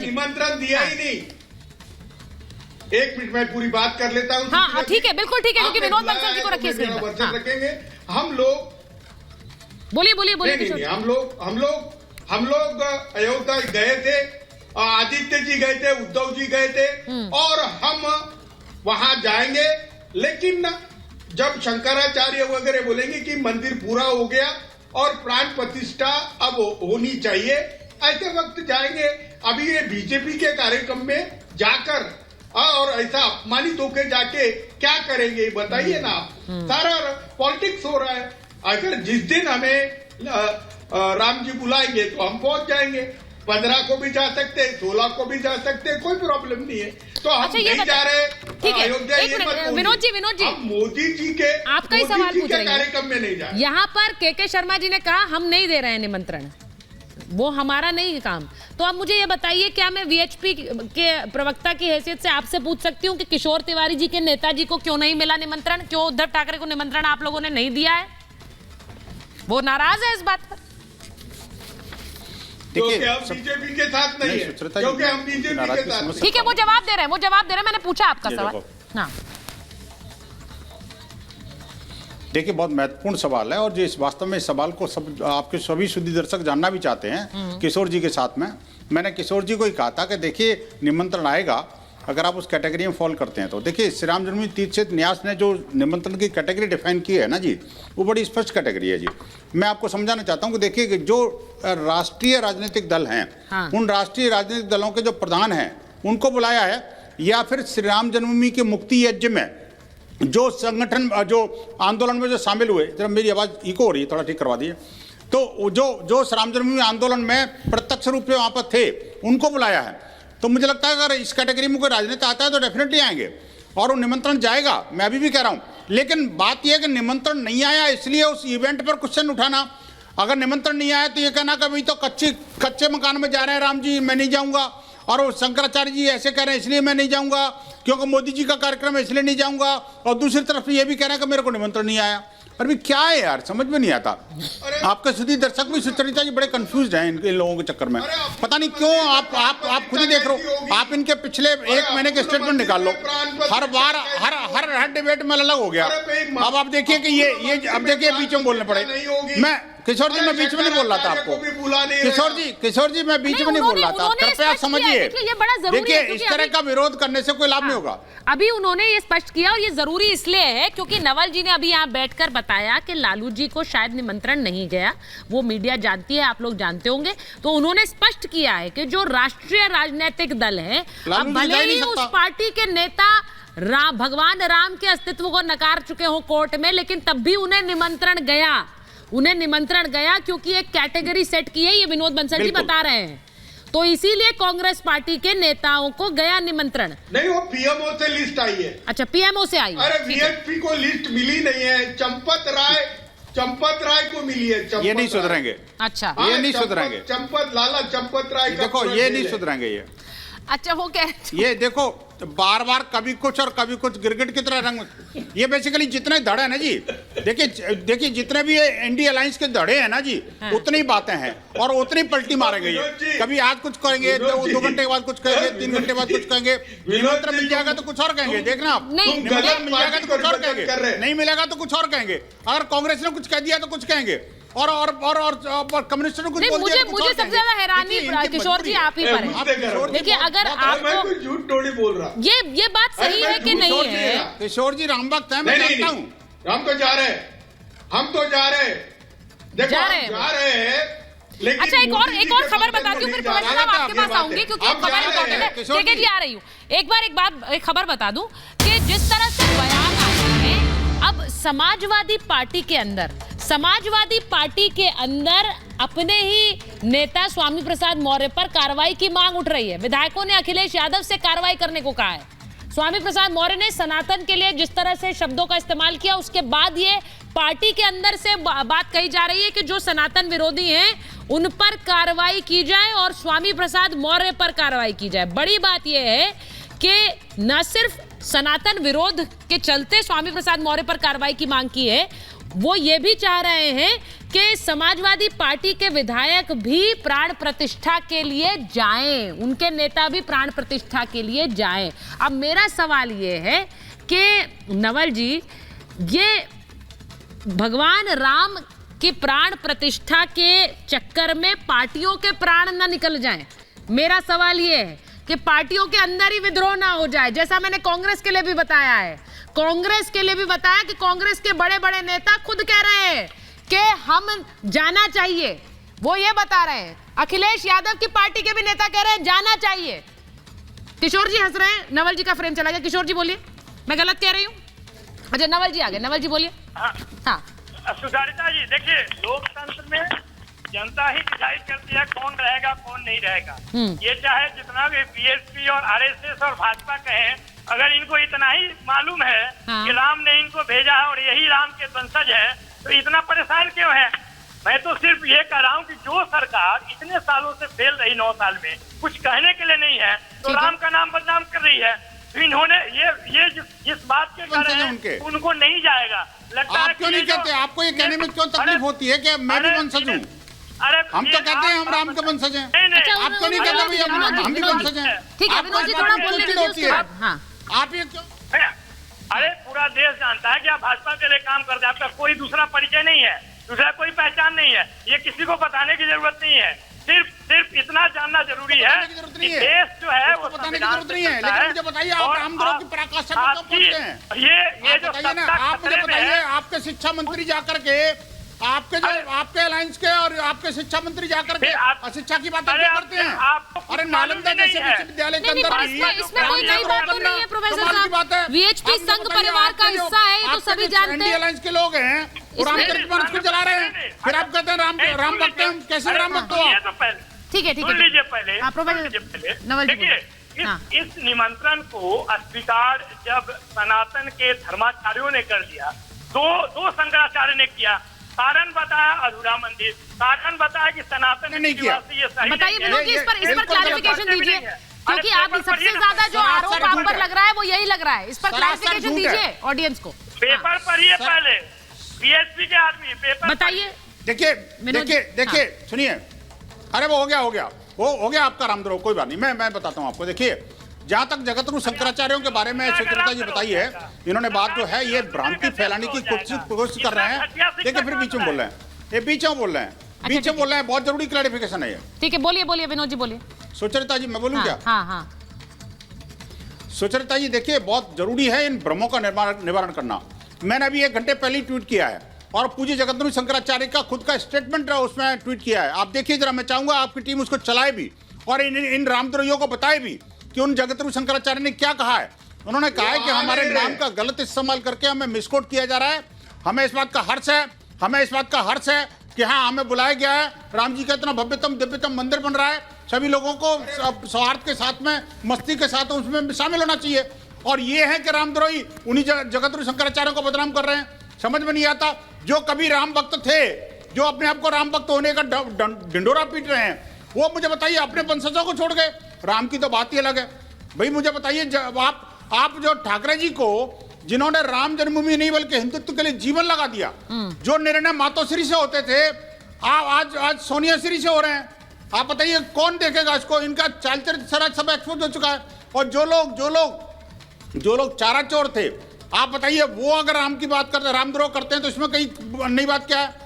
निमंत्रण दिया ही नहीं। एक मिनट में पूरी बात कर लेता हूँ। हाँ ठीक है, बिल्कुल ठीक है, क्योंकि विनोद बंसल जी को रखिए स्क्रीन पर। हाँ। रखेंगे हम लोग। बोलिए। हम लोग अयोध्या गए थे, आदित्य जी गए थे, उद्धव जी गए थे, और हम वहां जाएंगे। लेकिन जब शंकराचार्य वगैरह बोलेंगे कि मंदिर पूरा हो गया और प्राण प्रतिष्ठा अब होनी चाहिए, ऐसे वक्त जाएंगे। अभी ये बीजेपी के कार्यक्रम में जाकर और ऐसा अपमानित होकर जाके क्या करेंगे बताइए ना आप। सारा पॉलिटिक्स हो रहा है। अगर जिस दिन हमें राम जी बुलाएंगे तो हम पहुंच जाएंगे। 15 को भी जा सकते हैं, 16 को भी जा सकते हैं, कोई प्रॉब्लम नहीं है। तो हम नहीं जा रहे अयोध्या। विनोद जी हम मोदी जी के आपका ही सवाल पूछ रहे हैं, कार्यक्रम में नहीं जा रहे। यहाँ पर के शर्मा जी ने कहा हम नहीं दे रहे हैं निमंत्रण, वो हमारा नहीं काम। तो अब मुझे ये बताइए, क्या मैं वीएचपी के प्रवक्ता की हैसियत से आपसे पूछ सकती हूँ कि किशोर तिवारी जी के नेताजी को क्यों नहीं मिला निमंत्रण? क्यों उद्धव ठाकरे को निमंत्रण आप लोगों ने नहीं दिया है? वो नाराज है इस बात पर। क्योंकि हम बीजेपी के साथ नहीं है, क्योंकि हम बीजेपी के साथ। ठीक है, वो जवाब दे रहे हैं, मैंने पूछा आपका सवाल। हाँ देखिए, बहुत महत्वपूर्ण सवाल है, और जो इस वास्तव में इस सवाल को सब आपके सभी सुधी दर्शक जानना भी चाहते हैं किशोर जी के साथ में। मैंने किशोर जी को ही कहा था कि देखिए, निमंत्रण आएगा अगर आप उस कैटेगरी में फॉल करते हैं तो। देखिए, श्री राम जन्मभूमि तीर्थ क्षेत्र न्यास ने जो निमंत्रण की कैटेगरी डिफाइन की है ना जी, वो बड़ी स्पष्ट कैटेगरी है जी। मैं आपको समझाना चाहता हूँ कि देखिए कि जो राष्ट्रीय राजनीतिक दल हैं, उन राष्ट्रीय राजनीतिक दलों के जो प्रधान हैं उनको बुलाया है, या फिर श्री राम जन्मभूमि के मुक्ति यज्ञ में जो संगठन, जो आंदोलन में जो शामिल हुए, जरा मेरी आवाज़ इको हो रही है, थोड़ा ठीक करवा दिए। तो जो राम जन्मभूमि आंदोलन में प्रत्यक्ष रूप से वहाँ पर थे, उनको बुलाया है। तो मुझे लगता है अगर इस कैटेगरी में कोई राजनेता आता है तो डेफिनेटली आएंगे, और वो निमंत्रण जाएगा। मैं अभी भी कह रहा हूँ, लेकिन बात यह है कि निमंत्रण नहीं आया इसलिए उस इवेंट पर क्वेश्चन उठाना। अगर निमंत्रण नहीं आया तो ये कहना कि अभी तो कच्चे मकान में जा रहे हैं राम जी, मैं नहीं जाऊँगा, और वो शंकराचार्य जी ऐसे कह रहे हैं इसलिए मैं नहीं जाऊँगा, क्योंकि मोदी जी का कार्यक्रम है इसलिए नहीं जाऊँगा, और दूसरी तरफ ये भी कह रहे हैं कि मेरे को निमंत्रण नहीं आया। अरे क्या है यार, समझ में नहीं आता। आपके सुधी दर्शक भी सुचरिता जी बड़े कंफ्यूज हैं इन लोगों के चक्कर में, पता नहीं क्यों। आप खुद ही देख रहे हो, आप इनके पिछले 1 महीने के स्टेटमेंट निकाल लो, हर बार हर डिबेट में अलग हो गया। अब आप देखिए कि ये अब देखिए बीच में बोलने पड़े। मैं किशोर जी, मैं बीच में नहीं बोल रहा था आपको। किशोर जी मैं बीच में नहीं बोल रहा था, कृपया आप समझिए। देखिए, इस तरह का विरोध करने से कोई लाभ नहीं होगा। अभी उन्होंने ये स्पष्ट किया, और ये जरूरी इसलिए है क्योंकि नवल जी ने अभी यहाँ बैठकर बताया कि लालू जी को शायद निमंत्रण नहीं गया। वो मीडिया जानती है, आप लोग जानते होंगे। तो उन्होंने स्पष्ट किया है कि जो राष्ट्रीय राजनीतिक दल है, अब भले ही उस पार्टी के नेता भगवान राम के अस्तित्व को नकार चुके हो कोर्ट में, लेकिन तब भी उन्हें निमंत्रण गया, क्योंकि एक कैटेगरी सेट की है, ये विनोद बंसल जी बता रहे हैं। तो इसीलिए कांग्रेस पार्टी के नेताओं को गया निमंत्रण। नहीं, वो पीएमओ से लिस्ट आई है। अच्छा, पीएमओ से आई। अरे वीएचपी को लिस्ट मिली नहीं है, चंपत राय को मिली है। ये नहीं सुधरेंगे। अच्छा, ये नहीं सुधरेंगे। लाला चंपत राय, देखो ये नहीं सुधरेंगे ये। अच्छा, वो क्या ये देखो, बार बार कभी कुछ और कभी कुछ, गिरगिट की तरह रंग। ये बेसिकली जितने धड़े हैं ना जी, देखिए जितने भी ये इंडिया अलायंस के धड़े हैं ना जी, उतनी बातें हैं और उतनी पलटी मारेंगे ये। कभी आज कुछ करेंगे, 2 घंटे के बाद कुछ कहेंगे, 3 घंटे बाद कुछ कहेंगे। निमंत्रण मिल जाएगा तो कुछ और कहेंगे, देखना आप। निमंत्रण मिल जाएगा तो कुछ और कहेंगे, नहीं मिलेगा तो कुछ और कहेंगे। अगर कांग्रेस ने कुछ कह दिया तो कुछ कहेंगे, और कम्युनिस्ट ने कुछ बोल दिया। मुझे सबसे ज्यादा हैरानी किशोर जी आप ही पर है। देखिए, अगर आपको झूठ थोड़ी बोल रहा, ये बात सही है कि नहीं है? किशोर जी राम भक्त है, मैं जानता हूँ। हम तो जा रहे हैं, देखो जा रहे हैं। अच्छा, एक और खबर बताती हूँ, फिर पवन साहब आपके पास आऊंगी, क्योंकि एक खबर इंपॉर्टेंट है। ठीक जी, आ रही हूँ। एक खबर बता दूं कि जिस तरह से बयान आए हैं, अब समाजवादी पार्टी के अंदर अपने ही नेता स्वामी प्रसाद मौर्य पर कार्रवाई की मांग उठ रही है। विधायकों ने अखिलेश यादव से कार्रवाई करने को कहा है। स्वामी प्रसाद मौर्य ने सनातन के लिए जिस तरह से शब्दों का इस्तेमाल किया, उसके बाद ये पार्टी के अंदर से बात कही जा रही है कि जो सनातन विरोधी हैं उन पर कार्रवाई की जाए और स्वामी प्रसाद मौर्य पर कार्रवाई की जाए। बड़ी बात यह है कि न सिर्फ सनातन विरोध के चलते स्वामी प्रसाद मौर्य पर कार्रवाई की मांग की है, वो ये भी चाह रहे हैं कि समाजवादी पार्टी के विधायक भी प्राण प्रतिष्ठा के लिए जाएं, उनके नेता भी प्राण प्रतिष्ठा के लिए जाएं। अब मेरा सवाल ये है कि नवल जी, ये भगवान राम की प्राण प्रतिष्ठा के चक्कर में पार्टियों के प्राण ना निकल जाएं। मेरा सवाल ये है कि पार्टियों के अंदर ही विद्रोह ना हो जाए, जैसा मैंने कांग्रेस के लिए भी बताया है। कांग्रेस के लिए भी बताया कि कांग्रेस के बड़े बड़े नेता खुद कह रहे हैं कि हम जाना चाहिए, वो ये बता रहे हैं। अखिलेश यादव की पार्टी के भी नेता कह रहे हैं जाना चाहिए। किशोर जी हंस रहे हैं, नवल जी का फ्रेम चला गया। किशोर जी बोलिए, मैं गलत कह रही हूँ? अच्छा नवल जी आ गए, नवल जी बोलिए। हाँ सुधारिता जी, देखिए लोकतंत्र में जनता ही डिसाइड करती है कौन रहेगा कौन नहीं रहेगा। ये चाहे जितना भी बीएसपी और आरएसएस और भाजपा कहें, अगर इनको इतना ही मालूम है कि राम ने इनको भेजा है और यही राम के वंशज है, तो इतना परेशान क्यों है? मैं तो सिर्फ ये कह रहा हूँ कि जो सरकार इतने सालों से फेल रही, 9 साल में कुछ कहने के लिए नहीं है, तो राम का नाम बदनाम कर रही है। तो इन्होंने ये इस बात के कारण उनको नहीं जाएगा। लगता है आप क्यों नहीं कहते? आपको ये कहने में क्यों तकलीफ होती है कि मैं भी वंशज हूँ? अरे हम तो कहते हैं हम राम के वंशज हैं। नहीं, आप क्यों नहीं कहते भाई हम भी वंशज हैं? ठीक है विनोद जी, थोड़ा बोलने दीजिए उसके बाद। हाँ आप ये क्यों? अरे पूरा देश जानता है कि आप भाजपा के लिए काम करते हैं, आपका कोई दूसरा परिचय नहीं है, दूसरा कोई पहचान नहीं है, ये किसी को बताने की जरूरत नहीं है। सिर्फ इतना जानना जरूरी है कि देश जो है वो बताने की जरूरत नहीं है। लेकिन मुझे बताइए, आप रामद्रोह की पराकाष्ठा में कब पहुंचते हैं? ये जो बताइए ना, आप मुझे बताइए, आपके शिक्षा मंत्री जाकर के आपके अलायंस के और आपके शिक्षा मंत्री जाकर के शिक्षा की बातें क्यों करते हैं? अरे नालंदा जैसे विश्वविद्यालय के अंदर इसमें कोई नई बात तो नहीं है प्रोफेसर साहब। वीएचपी संघ परिवार का हिस्सा है, ये तो सभी जानते हैं। अलायंस के लोग हैं, राम स्कूल चला रहे हैं, फिर आप कहते हैं राम भक्त हैं। कैसे राम भक्त हो आप? ठीक है सुन लीजिए पहले नवल जी देखिए, इस निमंत्रण को अस्वीकार जब सनातन के धर्माचार्यों ने कर दिया, दो शंकराचार्य ने किया। कारण बताया अधूरा मंदिर, कारण बताया कि सनातन नहीं किया। बताइए विनोद जी, इस पर क्लैरिफिकेशन दीजिए, क्योंकि आप सबसे ज्यादा जो आरोप आप पर लग रहा है वो यही लग रहा है। इस पर क्लैरिफिकेशन दीजिए ऑडियंस को। पेपर पढ़िए पहले, बीएसपी के आदमी पेपर बताइए। देखिए सुनिए, अरे वो हो गया आपका रामद्रोह, कोई बात नहीं। मैं बताता हूँ आपको। देखिए, जहां तक जगतगुरु शंकराचार्यों के बारे में सुचरिता जी बताई है, इन्होंने बात जो है ये भ्रांति फैलाने की कोशिश कर रहे हैं। देखिए फिर बीच में बोल रहे हैं, ये बीच में बोल रहे हैं। बहुत जरूरी क्लैरिफिकेशन है ये। ठीक है, बोलिए विनोद जी बोलिए। सुचरिता जी मैं बोलूं क्या? हाँ। सुचरिता जी देखिए, बहुत जरूरी है इन भ्रमों का निवारण करना। मैंने अभी 1 घंटे पहले ट्वीट किया है और पूज्य जगतगुरु शंकराचार्य का खुद का स्टेटमेंट उसमें ट्वीट किया है। आप देखिए जरा, मैं चाहूंगा आपकी टीम उसको चलाए भी और इन रामद्रोहियों को बताए भी कि उन जगतगुरु शंकराचार्य ने क्या कहा है। उन्होंने कहा है कि हमारे नाम का गलत इस्तेमाल करके हमें मिसकोट किया जा रहा है। हमें इस बात का हर्ष है कि हाँ, हमें बुलाया गया है। राम जी का इतना भव्यतम दिव्यतम मंदिर बन रहा है, सभी लोगों को सौहार्द के साथ में, मस्ती के साथ उसमें शामिल होना चाहिए। और ये है कि रामद्रोही उन्हीं जगतगुरु शंकराचार्य को बदनाम कर रहे हैं। समझ में नहीं आता, जो कभी राम भक्त थे, जो अपने आप को राम भक्त होने का ढिंडोरा पीट रहे हैं, वो मुझे बताइए अपने वंशजों को छोड़ गए। राम की तो बात ही अलग है भाई। मुझे बताइए, आप जो ठाकरे जी को, जिन्होंने राम जन्मभूमि नहीं बल्कि हिंदुत्व के लिए जीवन लगा दिया, जो निर्णय मातोश्री से होते थे आज सोनिया श्री से हो रहे हैं। आप बताइए कौन देखेगा इसको? इनका चाल चरित्र सब एक्सपोज हो चुका है। और जो लोग चारा चोर थे, आप बताइए वो अगर राम की बात करते, रामद्रोह करते हैं, तो इसमें कहीं नई बात क्या है?